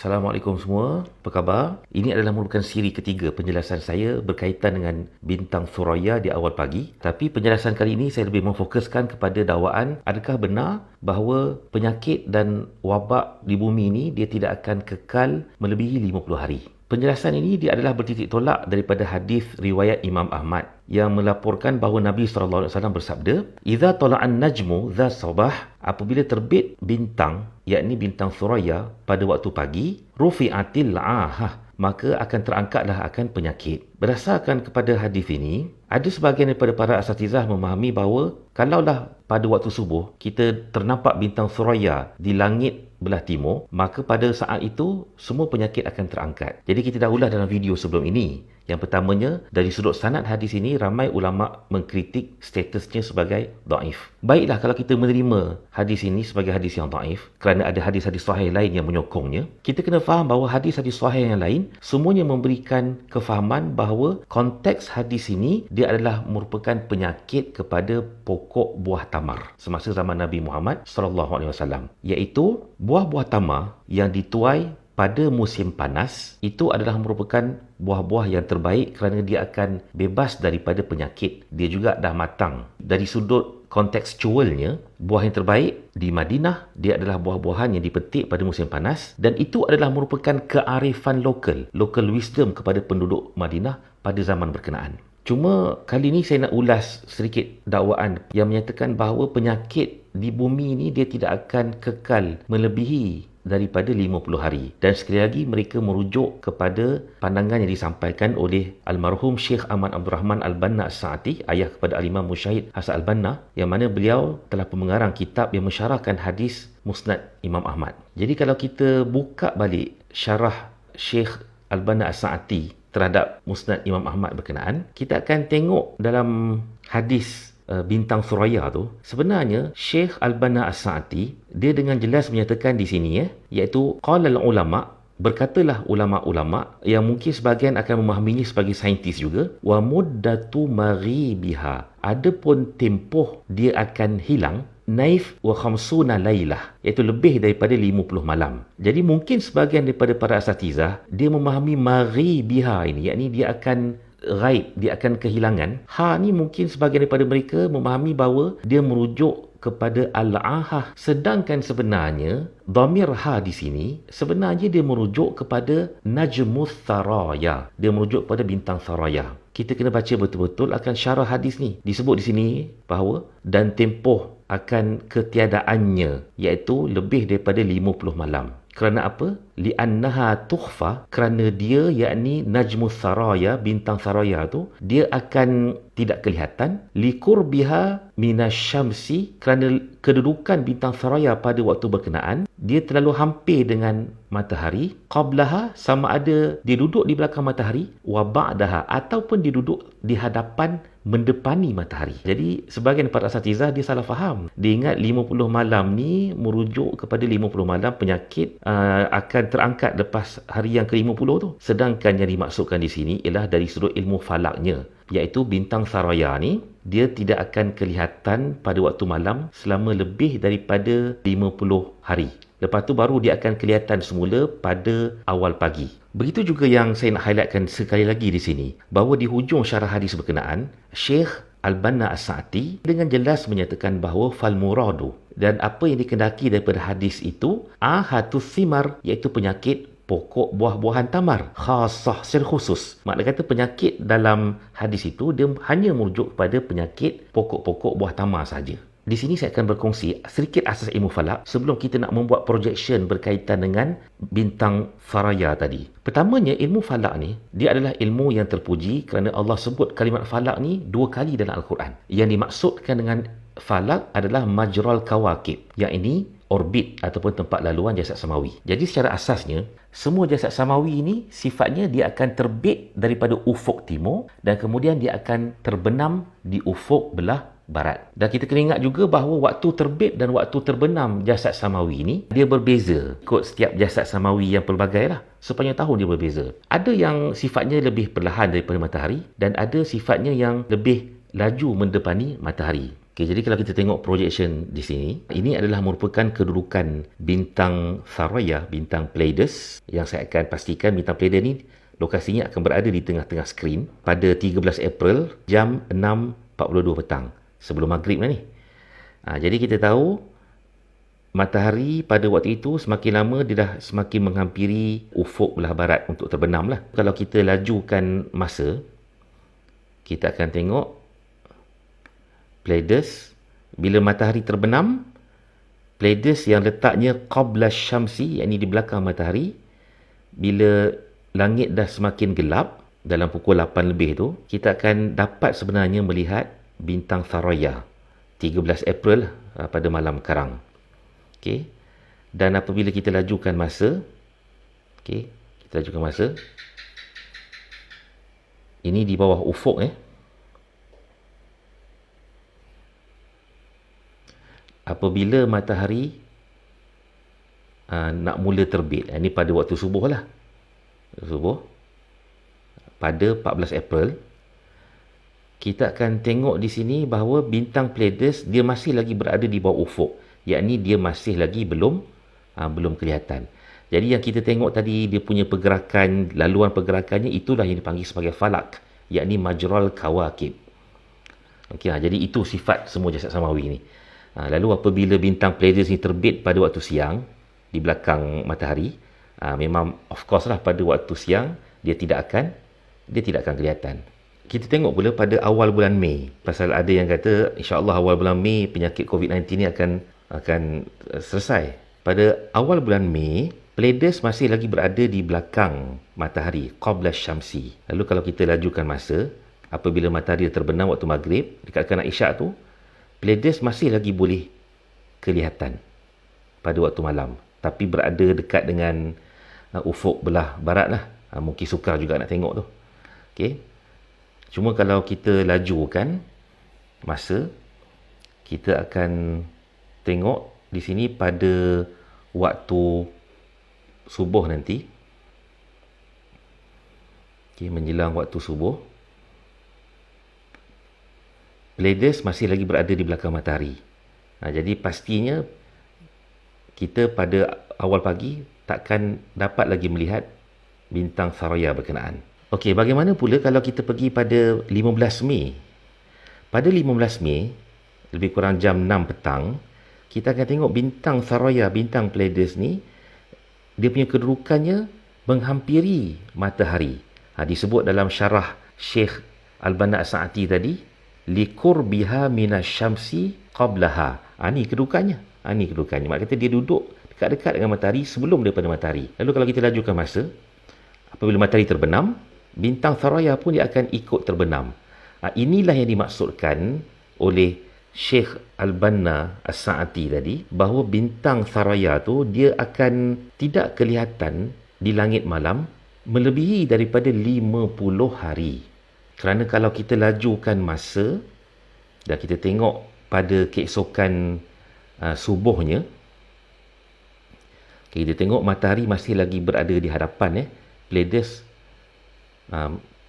Assalamualaikum semua, apa khabar? Ini adalah merupakan siri ketiga penjelasan saya berkaitan dengan bintang Thuraya di awal pagi. Tapi penjelasan kali ini saya lebih memfokuskan kepada dakwaan adakah benar bahawa penyakit dan wabak di bumi ini dia tidak akan kekal melebihi 50 hari. Penjelasan ini dia adalah bertitik tolak daripada hadis riwayat Imam Ahmad yang melaporkan bahawa Nabi SAW bersabda, "Idza tala'an najmu dha sabah," apabila terbit bintang, yakni bintang Thuraya pada waktu pagi, rufi'atil ahah, maka akan terangkatlah akan penyakit. Berdasarkan kepada hadis ini, ada sebahagian daripada para asatizah memahami bahawa kalaulah pada waktu subuh kita ternampak bintang Thuraya di langit belah timur, maka pada saat itu semua penyakit akan terangkat. Jadi kita dah ulas dalam video sebelum ini. Yang pertamanya, dari sudut sanad hadis ini ramai ulama mengkritik statusnya sebagai dhaif. Baiklah kalau kita menerima hadis ini sebagai hadis yang dhaif kerana ada hadis-hadis sahih lain yang menyokongnya, kita kena faham bahawa hadis-hadis sahih yang lain semuanya memberikan kefahaman bahawa konteks hadis ini dia adalah merupakan penyakit kepada pokok buah tamar semasa zaman Nabi Muhammad SAW, iaitu buah-buah tamar yang dituai pada musim panas itu adalah merupakan buah-buah yang terbaik kerana dia akan bebas daripada penyakit. Dia juga dah matang. Dari sudut kontekstualnya, buah yang terbaik di Madinah, dia adalah buah-buahan yang dipetik pada musim panas dan itu adalah merupakan kearifan local wisdom kepada penduduk Madinah pada zaman berkenaan. Cuma kali ini saya nak ulas sedikit dakwaan yang menyatakan bahawa penyakit di bumi ini dia tidak akan kekal melebihi daripada 50 hari. Dan sekali lagi mereka merujuk kepada pandangan yang disampaikan oleh almarhum Syekh Ahmad Abdul Rahman Al-Banna As-Sa'ati, ayah kepada Al-Imam Musyahid Hasan Al-Banna, yang mana beliau telah pengarang kitab yang mensyarahkan hadis Musnad Imam Ahmad. Jadi kalau kita buka balik syarah Syekh Al-Banna As-Sa'ati terhadap Musnad Imam Ahmad berkenaan, kita akan tengok dalam hadis bintang Thuraya tu, sebenarnya Syekh Al-Banna As-Sa'ati dia dengan jelas menyatakan di sini iaitu qalal ulama, berkatalah ulama-ulama yang mungkin sebahagian akan memahaminya sebagai saintis juga, wa muddatu maghibiha, adapun tempoh dia akan hilang, naif wa khamsuna lailah, iaitu lebih daripada 50 malam. Jadi mungkin sebahagian daripada para asatizah dia memahami maghibiha ini, yakni dia akan ghaib, dia akan kehilangan. Ha ni mungkin sebahagian daripada mereka memahami bahawa dia merujuk kepada al-ahah, sedangkan sebenarnya dhamir ha di sini sebenarnya dia merujuk kepada najmus tharaya, dia merujuk kepada bintang Thuraya. Kita kena baca betul-betul akan syarah hadis ni. Disebut di sini bahawa dan tempoh akan ketiadaannya iaitu lebih daripada 50 malam. Kerana apa? Li'annaha tukhfa, kerana dia yakni najmus saraya, bintang saraya tu dia akan tidak kelihatan, liqurbiha minasyamsi, kerana kedudukan bintang saraya pada waktu berkenaan dia terlalu hampir dengan matahari, qablaha, sama ada dia duduk di belakang matahari, wa ba'daha, ataupun dia duduk di hadapan mendepani matahari. Jadi sebahagian para asatizah dia salah faham. Dia ingat 50 malam ni merujuk kepada 50 malam penyakit akan terangkat lepas hari yang ke-50 tu. Sedangkan yang dimaksudkan di sini ialah dari sudut ilmu falaknya, iaitu bintang Thuraya ni dia tidak akan kelihatan pada waktu malam selama lebih daripada 50 hari. Lepas tu baru dia akan kelihatan semula pada awal pagi. Begitu juga yang saya nak highlightkan sekali lagi di sini, bahawa di hujung syarah hadis berkenaan, Syekh Al-Banna As-Sa'ati dengan jelas menyatakan bahawa fal muradu, dan apa yang dikendaki daripada hadis itu, ahatus thimar, iaitu penyakit pokok buah-buahan tamar, khasah, secara khusus. Makna kata penyakit dalam hadis itu dia hanya merujuk kepada penyakit pokok-pokok buah tamar saja. Di sini saya akan berkongsi sedikit asas ilmu falak sebelum kita nak membuat projection berkaitan dengan bintang Thuraya tadi. Pertamanya, ilmu falak ni dia adalah ilmu yang terpuji kerana Allah sebut kalimat falak ni 2 kali dalam Al-Quran. Yang dimaksudkan dengan falak adalah majral kawakib, yang ini orbit ataupun tempat laluan jasad samawi. Jadi secara asasnya, semua jasad samawi ini sifatnya dia akan terbit daripada ufuk timur dan kemudian dia akan terbenam di ufuk belah barat. Dan kita kena ingat juga bahawa waktu terbit dan waktu terbenam jasad samawi ini dia berbeza. Ikut setiap jasad samawi yang pelbagai lah. Sepanjang tahun dia berbeza. Ada yang sifatnya lebih perlahan daripada matahari dan ada sifatnya yang lebih laju mendepani matahari. Okay, jadi kalau kita tengok projection di sini, ini adalah merupakan kedudukan bintang Saroya, bintang Pleiades, yang saya akan pastikan bintang Pleiades ni lokasinya akan berada di tengah-tengah skrin pada 13 April jam 6.42 petang, sebelum maghrib lah ni. Jadi kita tahu matahari pada waktu itu semakin lama dia dah semakin menghampiri ufuk belah barat untuk terbenam lah. Kalau kita lajukan masa, kita akan tengok Pleiades bila matahari terbenam, Pleiades yang letaknya qabla syamsi, yakni di belakang matahari, bila langit dah semakin gelap dalam pukul 8 lebih tu, kita akan dapat sebenarnya melihat bintang Saroya 13 April pada malam karang. Okey. Dan apabila kita lajukan masa, okey, kita lajukan masa. Ini di bawah ufuk apabila matahari nak mula terbit. Ini pada waktu subuh lah. Subuh. Pada 14 April. Kita akan tengok di sini bahawa bintang Pleiades dia masih lagi berada di bawah ufuk. Yakni dia masih lagi belum kelihatan. Jadi yang kita tengok tadi dia punya pergerakan, laluan pergerakannya itulah yang dipanggil sebagai falak. Yakni majral kawakib. Okey, jadi itu sifat semua jasad samawi ni. Lalu apabila bintang Pleiades ni terbit pada waktu siang di belakang matahari, memang of course lah pada waktu siang dia tidak akan kelihatan. Kita tengok pula pada awal bulan Mei, pasal ada yang kata insya-Allah awal bulan Mei penyakit COVID-19 ni akan selesai. Pada awal bulan Mei, Pleiades masih lagi berada di belakang matahari qabla syamsi. Lalu kalau kita lajukan masa, apabila matahari terbenam waktu maghrib dekat kanan isyak tu, Pleiades masih lagi boleh kelihatan pada waktu malam, tapi berada dekat dengan ufuk belah barat lah. Mungkin sukar juga nak tengok tu. Okay. Cuma kalau kita lajukan masa, kita akan tengok di sini pada waktu subuh nanti. Okay, menjelang waktu subuh, Pleiades masih lagi berada di belakang matahari. Jadi pastinya kita pada awal pagi takkan dapat lagi melihat bintang Saroya berkenaan. Okey, bagaimana pula kalau kita pergi pada 15 Mei? Pada 15 Mei, lebih kurang jam 6 petang, kita akan tengok bintang Saroya, bintang Pleiades ni, dia punya kedudukannya menghampiri matahari. Disebut dalam syarah Syekh Al-Banna As-Sa'ati tadi, liqurbiha minasyamsi qablaha. Ni kedudukannya. Ni kedudukannya. Maksudnya kata dia duduk dekat-dekat dengan matahari sebelum daripada matahari. Lalu kalau kita lajukan masa, apabila matahari terbenam, bintang Saroya pun dia akan ikut terbenam. Inilah yang dimaksudkan oleh Syekh Al-Banna As-Sa'ati tadi, bahawa bintang Saroya tu dia akan tidak kelihatan di langit malam melebihi daripada 50 hari. Kerana kalau kita lajukan masa dan kita tengok pada keesokan subuhnya, kita tengok matahari masih lagi berada di hadapan Pleiades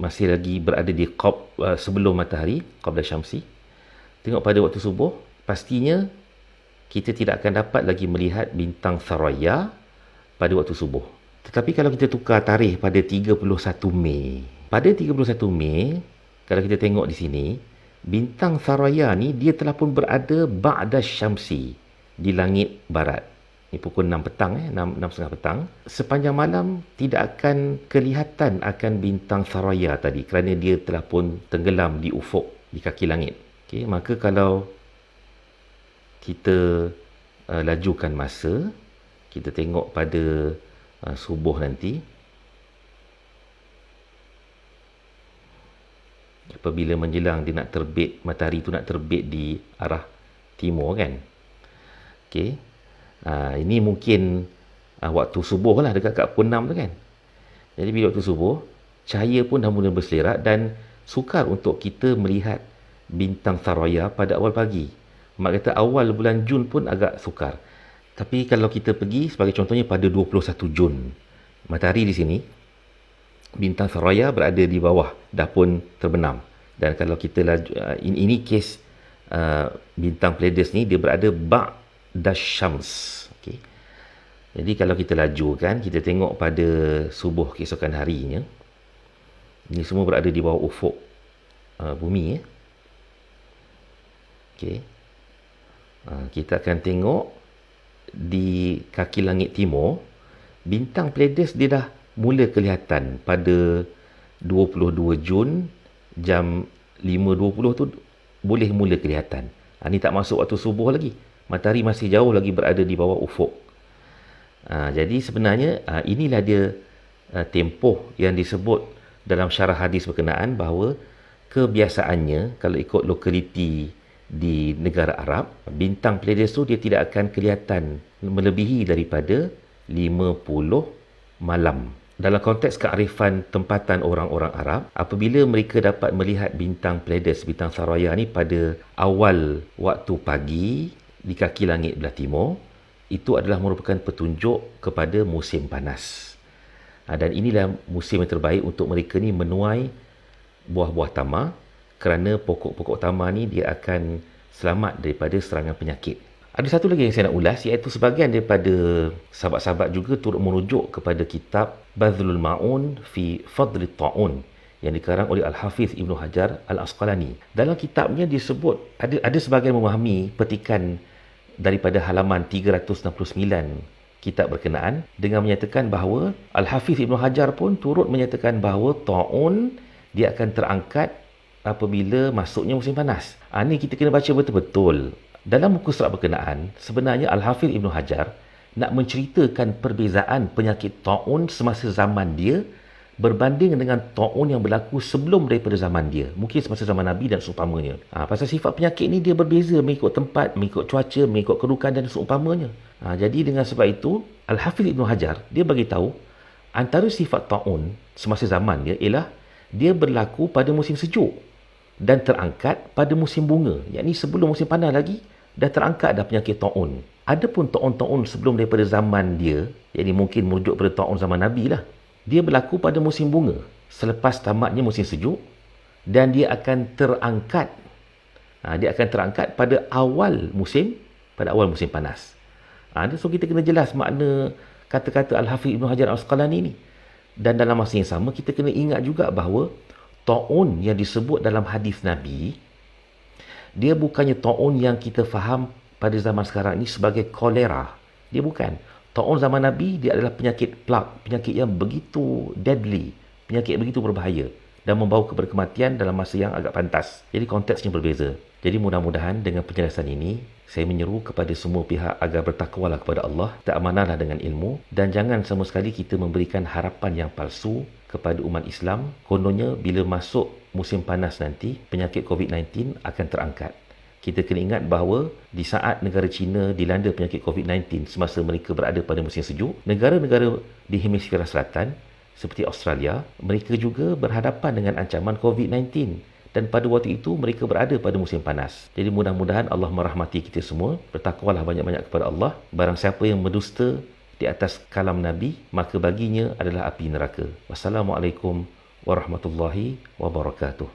masih lagi berada di sebelum matahari, qabla syamsi. Tengok pada waktu subuh, pastinya kita tidak akan dapat lagi melihat bintang Saroya pada waktu subuh. Tetapi kalau kita tukar tarikh pada 31 Mei. Pada 31 Mei, kalau kita tengok di sini, bintang Saroya ni dia telah pun berada ba'da syamsi di langit barat. Ini pukul 6 petang, 6.30 petang. Sepanjang malam tidak akan kelihatan akan bintang Saroya tadi kerana dia telah pun tenggelam di ufuk, di kaki langit. Okay, maka kalau kita lajukan masa, kita tengok pada subuh nanti, apabila menjelang dia nak terbit, matahari tu nak terbit di arah timur kan. Okey. Ini mungkin waktu subuh lah, dekat kat pukul 6 tu kan. Jadi bila waktu subuh, cahaya pun dah mula berselerak dan sukar untuk kita melihat bintang Saroya pada awal pagi. Mak kata awal bulan Jun pun agak sukar. Tapi kalau kita pergi sebagai contohnya pada 21 Jun, matahari di sini, bintang Saroya berada di bawah, dah pun terbenam. Dan kalau kita ini kes bintang Pleiades ni dia berada ba'da syams. Okey. Jadi kalau kita lajukan, kita tengok pada subuh keesokan harinya, ini semua berada di bawah ufuk bumi ya. Okey. Kita akan tengok di kaki langit timur, bintang Pleiades dia dah mula kelihatan pada 22 Jun jam 5.20 tu boleh mula kelihatan. Ni tak masuk waktu subuh lagi. Matahari masih jauh lagi berada di bawah ufuk. Jadi sebenarnya inilah dia tempoh yang disebut dalam syarah hadis berkenaan bahawa kebiasaannya kalau ikut lokaliti di negara Arab, bintang Pleiades tu dia tidak akan kelihatan melebihi daripada 50 malam. Dalam konteks kearifan tempatan orang-orang Arab, apabila mereka dapat melihat bintang Pleiades, bintang Saroya ni pada awal waktu pagi di kaki langit belah timur, itu adalah merupakan petunjuk kepada musim panas. Dan inilah musim yang terbaik untuk mereka ni menuai buah-buah tamar, kerana pokok-pokok tamar ni dia akan selamat daripada serangan penyakit. Ada satu lagi yang saya nak ulas, iaitu sebahagian daripada sahabat-sahabat juga turut merujuk kepada kitab Badhlul Ma'un fi Fadli Ta'un yang dikarang oleh Al-Hafiz Ibn Hajar Al-Asqalani. Dalam kitabnya disebut, ada sebahagian memahami petikan daripada halaman 369 kitab berkenaan dengan menyatakan bahawa Al-Hafiz Ibn Hajar pun turut menyatakan bahawa Ta'un dia akan terangkat apabila masuknya musim panas. Ini kita kena baca betul-betul. Dalam buku surat berkenaan, sebenarnya Al-Hafiz Ibn Hajar nak menceritakan perbezaan penyakit ta'un semasa zaman dia berbanding dengan ta'un yang berlaku sebelum daripada zaman dia. Mungkin semasa zaman Nabi dan seumpamanya. Pasal sifat penyakit ni dia berbeza mengikut tempat, mengikut cuaca, mengikut kedudukan dan seumpamanya. Jadi dengan sebab itu, Al-Hafiz Ibn Hajar, dia bagi tahu antara sifat ta'un semasa zaman dia ialah dia berlaku pada musim sejuk dan terangkat pada musim bunga. Yakni sebelum musim panas lagi, dah terangkat dah penyakit ta'un. Adapun ta'un-ta'un sebelum daripada zaman dia, yakni mungkin merujuk pada ta'un zaman Nabi lah, dia berlaku pada musim bunga, selepas tamatnya musim sejuk, dan dia akan terangkat. Dia akan terangkat pada awal musim panas. So kita kena jelas makna kata-kata Al-Hafiz Ibn Hajar Al-Asqalani ni. Dan dalam masa yang sama, kita kena ingat juga bahawa ta'un yang disebut dalam hadis Nabi, dia bukannya ta'un yang kita faham pada zaman sekarang ni sebagai kolera. Dia bukan. Ta'un zaman Nabi, dia adalah penyakit plague, penyakit yang begitu deadly, penyakit yang begitu berbahaya dan membawa kepada kematian dalam masa yang agak pantas. Jadi konteksnya berbeza. Jadi mudah-mudahan dengan penjelasan ini, saya menyeru kepada semua pihak agar bertakwalah kepada Allah, ta'amanahlah dengan ilmu, dan jangan sama sekali kita memberikan harapan yang palsu kepada umat Islam. Kononnya bila masuk musim panas nanti, penyakit COVID-19 akan terangkat. Kita kena ingat bahawa di saat negara China dilanda penyakit COVID-19 semasa mereka berada pada musim sejuk, negara-negara di hemisfera selatan seperti Australia, mereka juga berhadapan dengan ancaman COVID-19. Dan pada waktu itu mereka berada pada musim panas. Jadi mudah-mudahan Allah merahmati kita semua. Bertakwalah banyak-banyak kepada Allah. Barang siapa yang mendusta di atas kalam Nabi, maka baginya adalah api neraka. Wassalamualaikum warahmatullahi wabarakatuh.